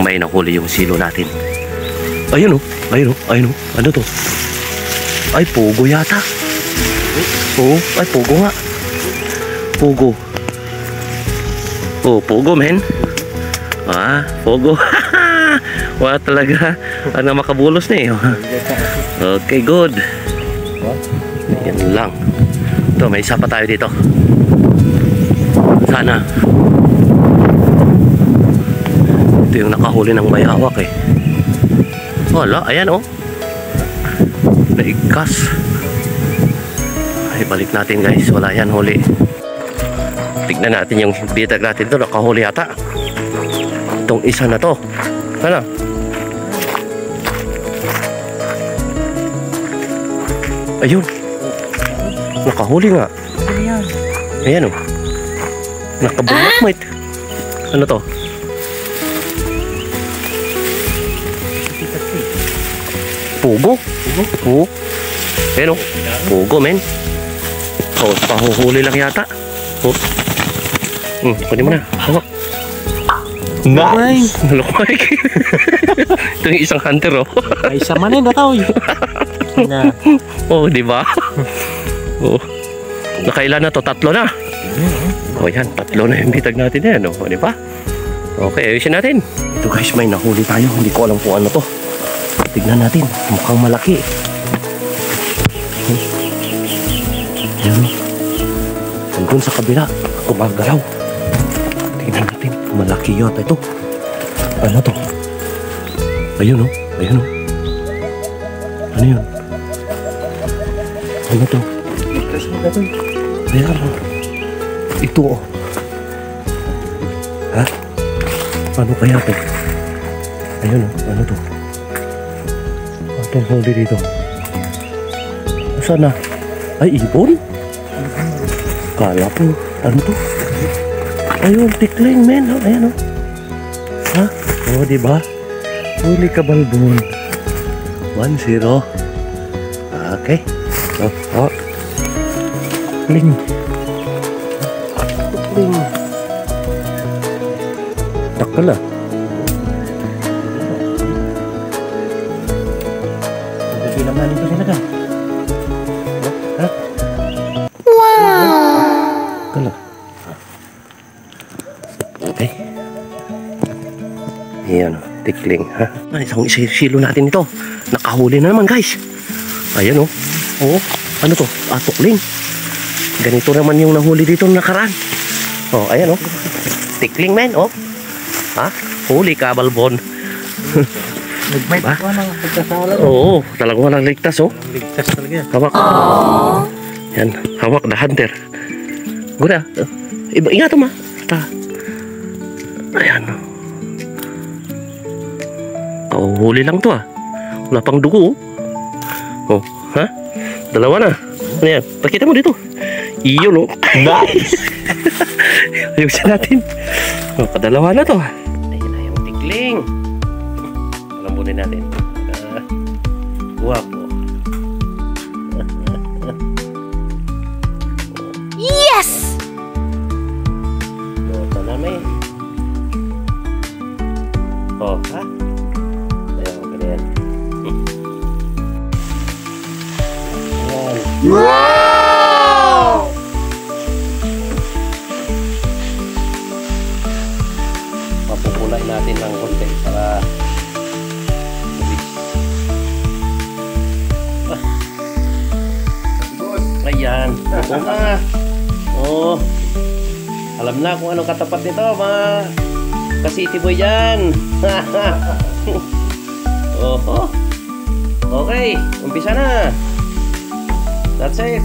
may nahuli yung silo natin. Ayun o, ayun o, ayun o. Ano to? Ay, pugo yata. Oo, ay pugo nga. Pugo. Oh, pugo men. Ah, pugo. Wala talaga. Ano makabulos na eh. Okay, good. Yan lang. Ito, may isa pa tayo dito. Sana. Ito yung nakahuli ng bayawak eh. Wala, ayan oh. Naigkas. Ay, balik natin guys. Wala yan huli. Tignan natin yung bitag natin to. Nakahuli yata. Itong isa na to. Ano? Ayun. Nakahuli nga. Ayan oh. Nakabulak mate. Ano to? Pugo. Pugo. Ayan oh. Pugo men. Oh, pahuhuli lang yata. Oh. Kunin mo na. Hawak. Nice. Nalukay. Ito yung isang hunter oh. Ay, isa man yun nataw. Oh, di ba? Oh. Nakailan na to? 3 na. Oh, yan. 3 na yung bitag natin yan. Oh, di ba? Okay, ayusin natin. Ito guys, may nahuli tayo. Hindi ko alam kung ano to. Tignan natin. Mukhang malaki. Yan. Hanggang sa kabila. Kumagalaw. Tignan natin. Malaki yata ito. Ano to? Ayun oh. Ayun oh. Ano yun? Ano to? Ayan oh. Ito oh. Ha? Paano kaya ito? Ayun oh. Ano to? Atong huli dito. Saan na? Ay, ibon? Kala po. Ano to? Ayun, tikling men. Oh, ayan oh. Ha? Oh, diba? Huli ka balbon. 1-0. Okay. Oh, oh. Tikling. Tikling. Takal ah. Bilang namin ito sila ka. Ha? Wow! Takal ah. Okay. Ayan o, tikling ha. Isang silo natin ito. Nakahuli na naman guys. Ayan o. Oh, ano to? Tukling. Ganito naman yung nahuli dito nakaraan. Oh, ayan o. Tikling men oh. Ha? Huli ka balbon. Nagmay pa ng pagkasalan. Oo, talagang walang ligtas oh. Ligtas talaga. Hawak. Yan, hawak the hunter. Guna. Ingat mo. Ayan. Oh, huli lang to ah. Wala pang dugo oh. Oh, ha? Dalawa na. Ano yan? Pakita mo dito. Iyon oh. Nice. Ayusin natin. Oh, kadalawa na to. Ayan na yung tikling. Palambunin natin. Guwapo. Yes! Ito namin. Oh, ha? Ayan, ganyan. Wow! Papupulay natin ng konti para ayan. Ito na. Oh. Alam na kung anong katapat nito, mga ka-city boy dyan. Oho. Okay, umpisa na. That's it.